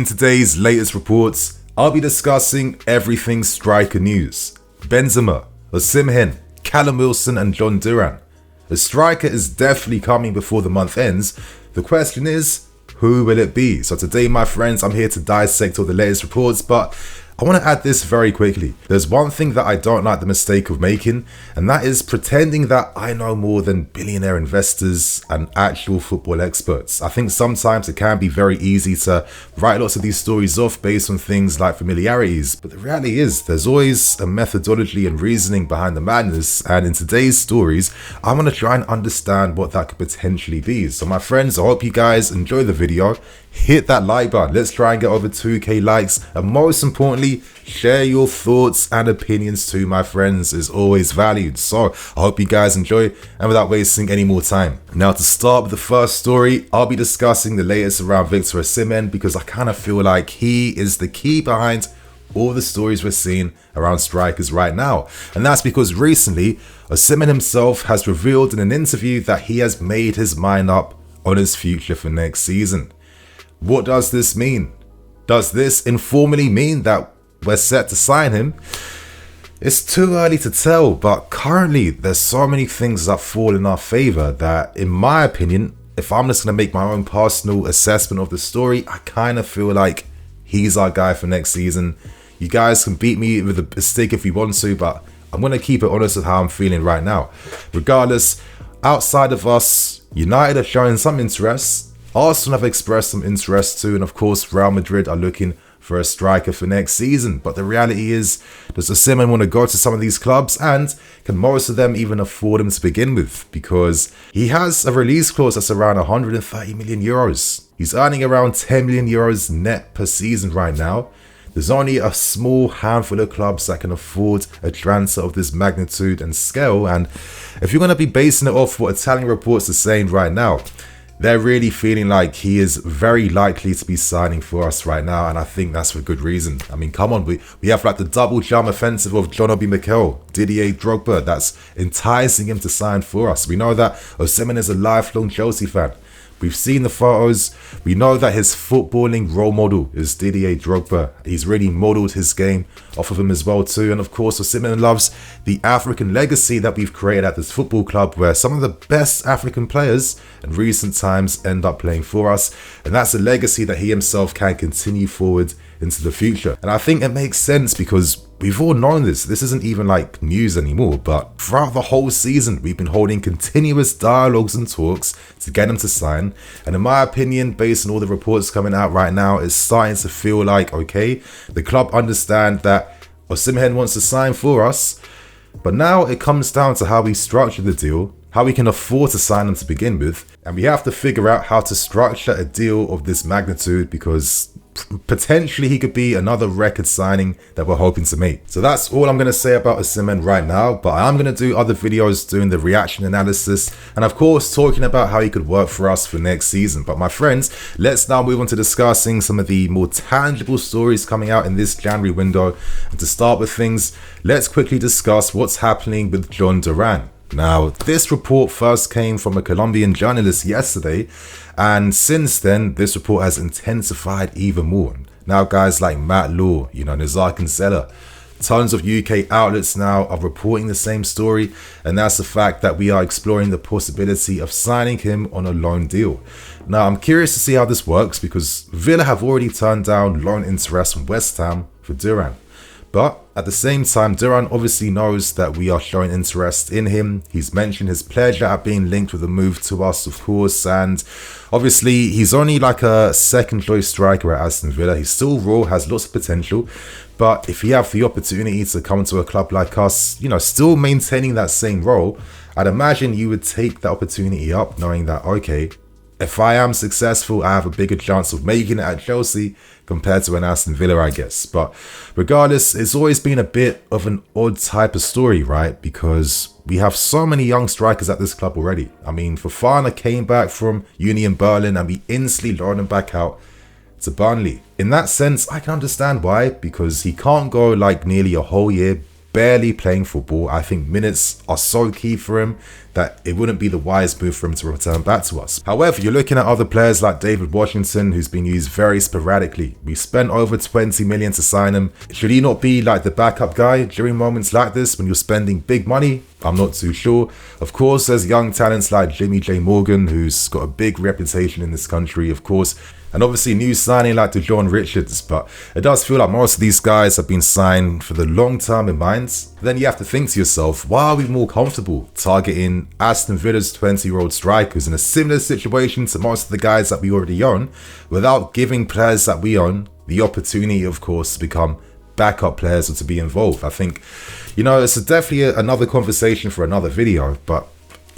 In today's latest reports, I'll be discussing everything striker news. Benzema, Osimhen, Callum Wilson and Jhon Duran. The striker is definitely coming before the month ends. The question is, who will it be? So today, my friends, I'm here to dissect all the latest reports, but I want to add this very quickly. There's one thing that I don't like the mistake of making, and that is pretending that I know more than billionaire investors and actual football experts. I think sometimes it can be very easy to write lots of these stories off based on things like familiarities, but the reality is there's always a methodology and reasoning behind the madness, and in today's stories, I want to try and understand what that could potentially be. So my friends, I hope you guys enjoy the video. Hit that like button. Let's try and get over 2k likes, and most importantly, share your thoughts and opinions too, my friends, is always valued. So I hope you guys enjoy, and without wasting any more time, now to start with the first story, I'll be discussing the latest around Victor Osimhen, because I kind of feel like he is the key behind all the stories we're seeing around strikers right now. And that's because recently Osimhen himself has revealed in an interview that he has made his mind up on his future for next season. What does this mean? Does this informally mean that we're set to sign him? It's too early to tell, but currently there's so many things that fall in our favor that, in my opinion, if I'm just going to make my own personal assessment of the story, I kind of feel like he's our guy for next season. You guys can beat me with a stick if you want to, but I'm going to keep it honest with how I'm feeling right now. Regardless, outside of us, United are showing some interest. Arsenal have expressed some interest too, and of course Real Madrid are looking for a striker for next season. But the reality is, does Osimhen want to go to some of these clubs, and can most of them even afford him to begin with? Because he has a release clause that's around 130 million euros. He's earning around 10 million euros net per season right now. There's only a small handful of clubs that can afford a transfer of this magnitude and scale, and if you're going to be basing it off what Italian reports are saying right now, they're really feeling like he is very likely to be signing for us right now, and I think that's for good reason. I mean, come on, we have like the double jump offensive of John Mikel, Didier Drogba, that's enticing him to sign for us. We know that Osimhen is a lifelong Chelsea fan. We've seen the photos. We know that his footballing role model is Didier Drogba. He's really modeled his game off of him as well too. And of course, Osimhen loves the African legacy that we've created at this football club, where some of the best African players in recent times end up playing for us. And that's a legacy that he himself can continue forward into the future. And I think it makes sense because we've all known this. This isn't even like news anymore, but throughout the whole season, we've been holding continuous dialogues and talks to get him to sign. And in my opinion, based on all the reports coming out right now, it's starting to feel like, okay, the club understand that Osimhen wants to sign for us. But now it comes down to how we structure the deal, how we can afford to sign him to begin with. And we have to figure out how to structure a deal of this magnitude, because potentially he could be another record signing that we're hoping to make. So that's all I'm going to say about Osimhen right now, but I am going to do other videos doing the reaction analysis and of course talking about how he could work for us for next season. But my friends, let's now move on to discussing some of the more tangible stories coming out in this January window. And to start with things, let's quickly discuss what's happening with Jhon Duran. Now, this report first came from a Colombian journalist yesterday, and since then, this report has intensified even more. Now, guys like Matt Law, Nazar Kinsella, tons of UK outlets now are reporting the same story, and that's the fact that we are exploring the possibility of signing him on a loan deal. Now, I'm curious to see how this works, because Villa have already turned down loan interest from West Ham for Duran. But at the same time, Duran obviously knows that we are showing interest in him. He's mentioned his pleasure at being linked with a move to us, of course. And obviously, he's only like a second choice striker at Aston Villa. He's still raw, has lots of potential. But if you have the opportunity to come to a club like us, still maintaining that same role, I'd imagine you would take that opportunity up, knowing that, okay, if I am successful, I have a bigger chance of making it at Chelsea compared to an Aston Villa, I guess. But regardless, it's always been a bit of an odd type of story, right? Because we have so many young strikers at this club already. I mean, Fofana came back from Union Berlin and we instantly loaned him back out to Burnley. In that sense, I can understand why, because he can't go like nearly a whole year barely playing football. I think minutes are so key for him that it wouldn't be the wise move for him to return back to us. However, you're looking at other players like David Washington, who's been used very sporadically. We spent over 20 million to sign him. Should he not be like the backup guy during moments like this when you're spending big money? I'm not too sure. Of course, there's young talents like Jimmy J. Morgan, who's got a big reputation in this country, of course. And obviously new signing like John Richards, but it does feel like most of these guys have been signed for the long term in mind. Then you have to think to yourself, why are we more comfortable targeting Aston Villa's 20-year-old strikers in a similar situation to most of the guys that we already own, without giving players that we own the opportunity, of course, to become backup players or to be involved? I think, it's definitely another conversation for another video, but,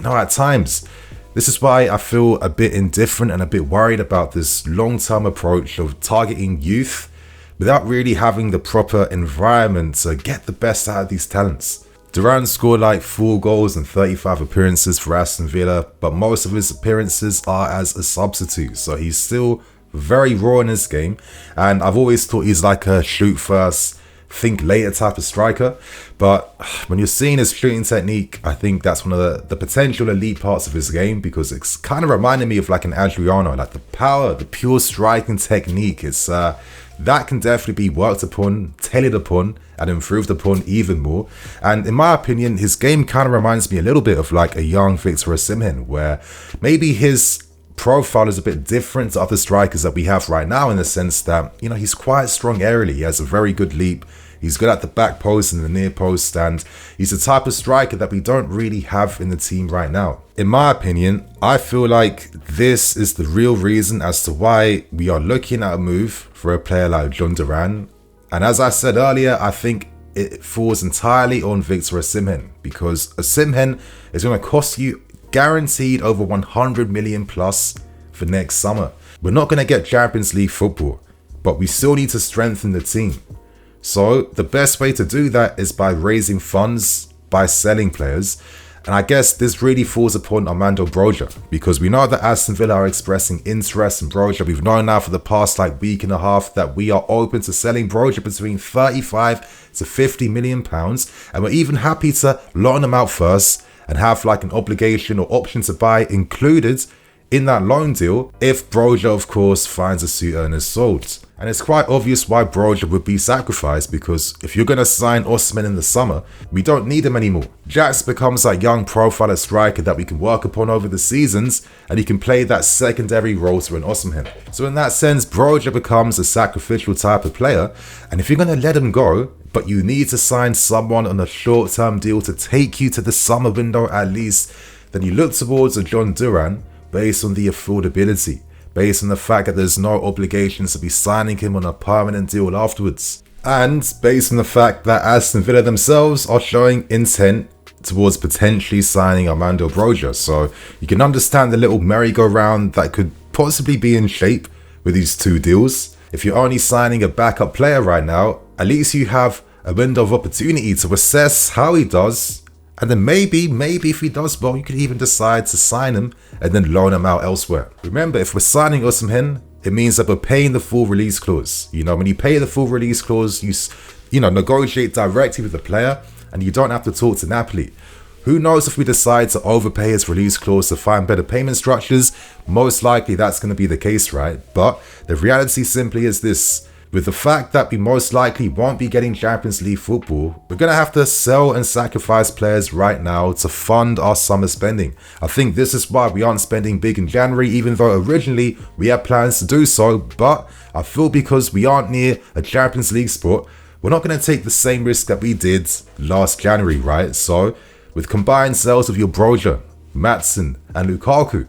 at times, this is why I feel a bit indifferent and a bit worried about this long-term approach of targeting youth without really having the proper environment to get the best out of these talents. Duran scored like 4 goals and 35 appearances for Aston Villa, but most of his appearances are as a substitute, so he's still very raw in his game, and I've always thought he's like a shoot first, think later type of striker. But when you're seeing his shooting technique, I think that's one of the potential elite parts of his game, because it's kind of reminding me of like an Adriano, like the power, the pure striking technique. It's that can definitely be worked upon, tailored upon, and improved upon even more. And in my opinion, his game kind of reminds me a little bit of like a young Victor Osimhen, where maybe his profile is a bit different to other strikers that we have right now, in the sense that, he's quite strong aerially. He has a very good leap. He's good at the back post and the near post, and he's the type of striker that we don't really have in the team right now. In my opinion, I feel like this is the real reason as to why we are looking at a move for a player like Jhon Duran. And as I said earlier, I think it falls entirely on Victor Osimhen, because Osimhen is going to cost you guaranteed over 100 million plus for next summer. We're not going to get Champions League football, but we still need to strengthen the team. So the best way to do that is by raising funds, by selling players. And I guess this really falls upon Armando Broja, because we know that Aston Villa are expressing interest in Broja. We've known now for the past week and a half that we are open to selling Broja between 35 to 50 million pounds. And we're even happy to loan him out first and have an obligation or option to buy included in that loan deal if Broja, of course, finds a suitor and is sold. And it's quite obvious why Broja would be sacrificed, because if you're going to sign Osimhen in the summer, we don't need him anymore. Jax becomes that young profile striker that we can work upon over the seasons, and he can play that secondary role to an Osimhen. So in that sense, Broja becomes a sacrificial type of player, and if you're going to let him go, but you need to sign someone on a short-term deal to take you to the summer window at least, then you look towards a Jhon Duran based on the affordability, based on the fact that there's no obligations to be signing him on a permanent deal afterwards, and based on the fact that Aston Villa themselves are showing intent towards potentially signing Armando Broja. So you can understand the little merry-go-round that could possibly be in shape with these two deals. If you're only signing a backup player right now, at least you have a window of opportunity to assess how he does, and then maybe if he does well, you could even decide to sign him and then loan him out elsewhere. Remember, if we're signing Osimhen, it means that we're paying the full release clause. When you pay the full release clause, you negotiate directly with the player, and you don't have to talk to Napoli. Who knows if we decide to overpay his release clause to find better payment structures? Most likely that's going to be the case, right? But the reality simply is this. With the fact that we most likely won't be getting Champions League football, we're going to have to sell and sacrifice players right now to fund our summer spending. I think this is why we aren't spending big in January, even though originally we had plans to do so. But I feel because we aren't near a Champions League spot, we're not going to take the same risk that we did last January, right? So with combined sales of your Broja, Maatsen and Lukaku,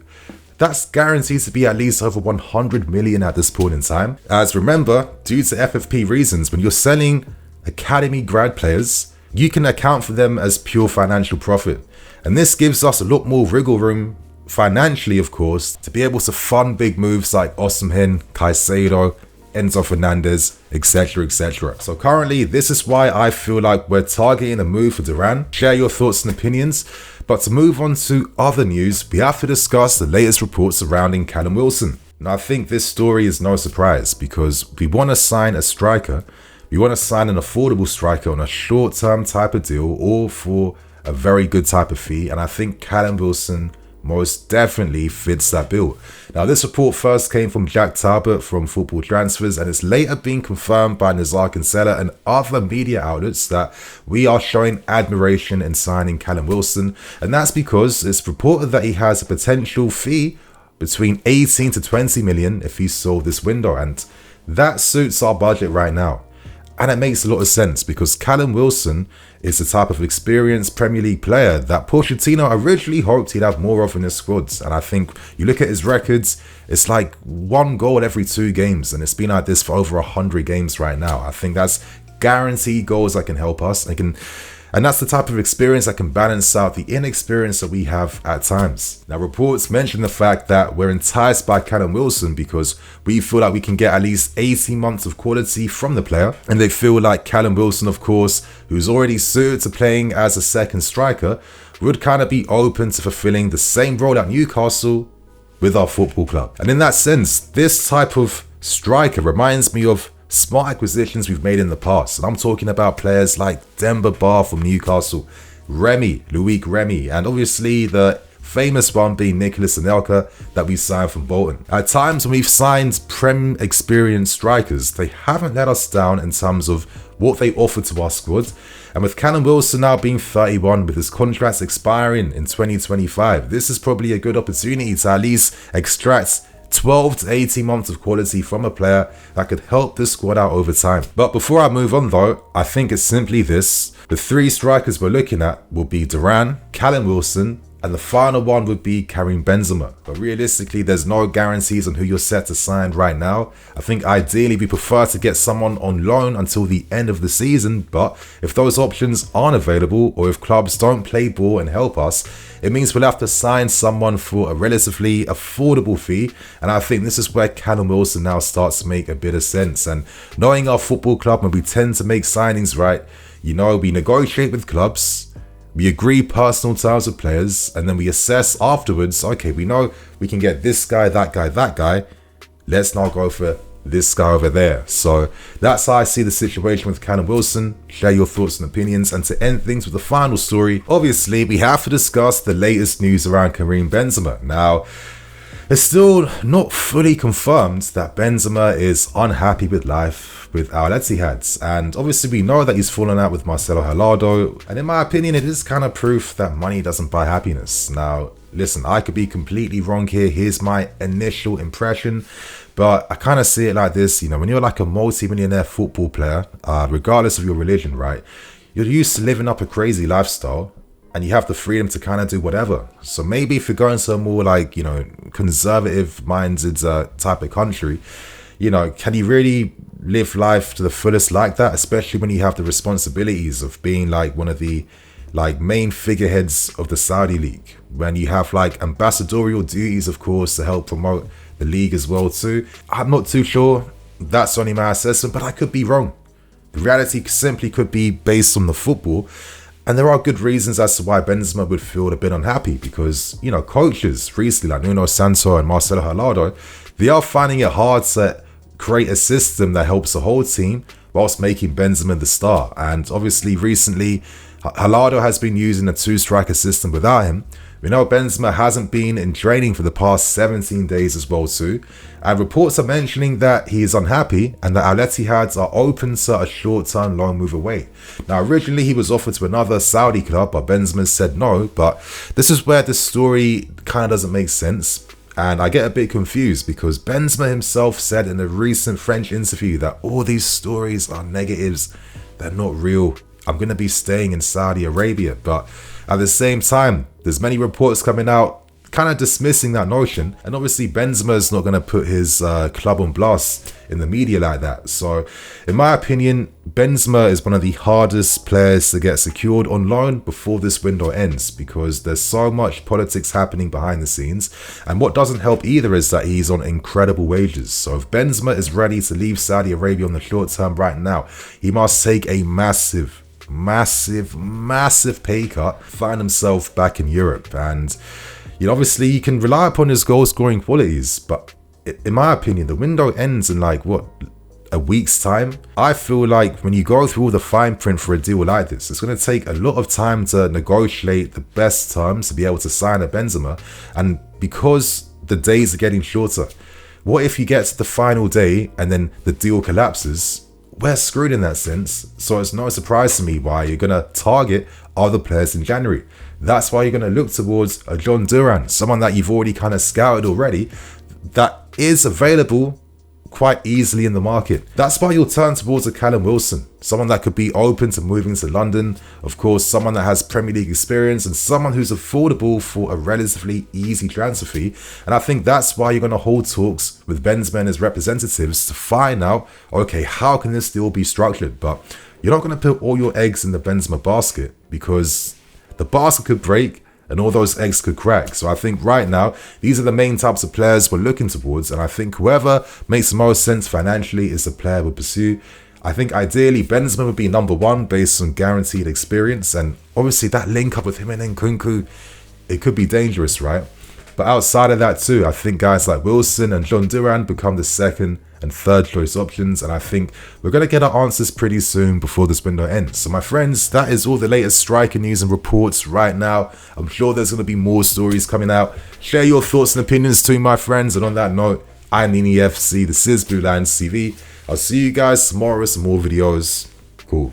that's guaranteed to be at least over 100 million at this point in time. As remember, due to FFP reasons, when you're selling academy grad players, you can account for them as pure financial profit. And this gives us a lot more wriggle room financially, of course, to be able to fund big moves like Osimhen, Caicedo, Enzo Fernandez, etc, etc. So currently, this is why I feel like we're targeting a move for Duran. Share your thoughts and opinions. But to move on to other news, we have to discuss the latest reports surrounding Callum Wilson. Now, I think this story is no surprise, because we want to sign a striker. We want to sign an affordable striker on a short-term type of deal or for a very good type of fee, and I think Callum Wilson most definitely fits that bill. Now, this report first came from Jack Talbot from Football Transfers, and it's later been confirmed by Nazar Kinsella and other media outlets that we are showing admiration in signing Callum Wilson, and that's because it's reported that he has a potential fee between 18 to 20 million if he's sold this window, and that suits our budget right now. And it makes a lot of sense because Callum Wilson is the type of experienced Premier League player that Pochettino originally hoped he'd have more of in his squads. And I think you look at his records, it's like 1 goal every 2 games. And it's been like this for over 100 games right now. I think that's guaranteed goals that can help us. And that's the type of experience that can balance out the inexperience that we have at times. Now, reports mention the fact that we're enticed by Callum Wilson because we feel like we can get at least 18 months of quality from the player. And they feel like Callum Wilson, of course, who's already suited to playing as a second striker, would kind of be open to fulfilling the same role at Newcastle with our football club. And in that sense, this type of striker reminds me of smart acquisitions we've made in the past. And I'm talking about players like Demba Ba from Newcastle, Loic Remy, and obviously the famous one being Nicolas Anelka that we signed from Bolton. At times when we've signed Prem experienced strikers, they haven't let us down in terms of what they offer to our squad. And with Callum Wilson now being 31 with his contract expiring in 2025, this is probably a good opportunity to at least extract 12 to 18 months of quality from a player that could help this squad out over time. But before I move on though, I think it's simply this. The 3 strikers we're looking at will be Duran, Callum Wilson, and the final one would be Karim Benzema. But realistically, there's no guarantees on who you're set to sign right now. I think ideally we prefer to get someone on loan until the end of the season, but if those options aren't available or if clubs don't play ball and help us, it means we'll have to sign someone for a relatively affordable fee. And I think this is where Callum Wilson now starts to make a bit of sense. And knowing our football club, when we tend to make signings right, we negotiate with clubs, we agree personal terms with players, and then we assess afterwards, okay, we know we can get this guy, that guy. Let's now go for this guy over there. So that's how I see the situation with Callum Wilson. Share your thoughts and opinions. And to end things with the final story, obviously we have to discuss the latest news around Karim Benzema. Now, it's still not fully confirmed that Benzema is unhappy with life with Al Ittihad, and obviously we know that he's fallen out with Marcelo Gallardo, and in my opinion it is kind of proof that money doesn't buy happiness. Now listen, I could be completely wrong here. Here's my initial impression, but I kind of see it like this. When you're like a multi-millionaire football player, regardless of your religion, right, you're used to living up a crazy lifestyle and you have the freedom to kind of do whatever. So maybe if you're going to a more like, conservative minded type of country, can you really live life to the fullest like that, especially when you have the responsibilities of being like one of the main figureheads of the Saudi league, when you have like ambassadorial duties, of course, to help promote the league as well too. I'm not too sure. That's only my assessment, but I could be wrong. The reality simply could be based on the football. And there are good reasons as to why Benzema would feel a bit unhappy because, coaches recently like Nuno Santo and Marcelo Gallardo, they are finding it hard to create a system that helps the whole team whilst making Benzema the star. And obviously recently, Gallardo has been using a 2-striker system without him. We know Benzema hasn't been in training for the past 17 days as well too. And reports are mentioning that he is unhappy and that Al Ittihad are open to a short-term loan move away. Now originally he was offered to another Saudi club, but Benzema said no. But this is where the story kind of doesn't make sense. And I get a bit confused because Benzema himself said in a recent French interview that all these stories are negatives, they're not real. I'm going to be staying in Saudi Arabia. But at the same time, there's many reports coming out kind of dismissing that notion. And obviously Benzema is not going to put his club on blast in the media like that. So in my opinion, Benzema is one of the hardest players to get secured on loan before this window ends because there's so much politics happening behind the scenes. And what doesn't help either is that he's on incredible wages. So if Benzema is ready to leave Saudi Arabia on the short term right now, he must take a massive pay cut, find himself back in Europe. And obviously you can rely upon his goal scoring qualities, but in my opinion the window ends in like what, a week's time. I feel like when you go through all the fine print for a deal like this, it's going to take a lot of time to negotiate the best terms to be able to sign a Benzema. And because the days are getting shorter, what if you get to the final day and then the deal collapses? We're screwed in that sense. So it's no surprise to me why you're going to target other players in January. That's why you're going to look towards a Jhon Duran, someone that you've already kind of scouted already, that is available quite easily in the market. That's why you'll turn towards a Callum Wilson, someone that could be open to moving to London. Of course, someone that has Premier League experience and someone who's affordable for a relatively easy transfer fee. And I think that's why you're going to hold talks with Benzema and his representatives to find out, okay, how can this deal be structured? But you're not going to put all your eggs in the Benzema basket, because the basket could break and all those eggs could crack. So I think right now, these are the main types of players we're looking towards. And I think whoever makes the most sense financially is the player we'll pursue. I think ideally Benzema would be number one based on guaranteed experience. And obviously that link up with him and Nkunku, it could be dangerous, right? But outside of that too, I think guys like Wilson and Jhon Duran become the second and third choice options, and I think we're going to get our answers pretty soon before this window ends. So my friends, that is all the latest striker news and reports right now. I'm sure there's going to be more stories coming out. Share your thoughts and opinions too, my friends. And on that note, I'm Nini FC, this is BlueLionsTV. I'll see you guys tomorrow with some more videos. Cool.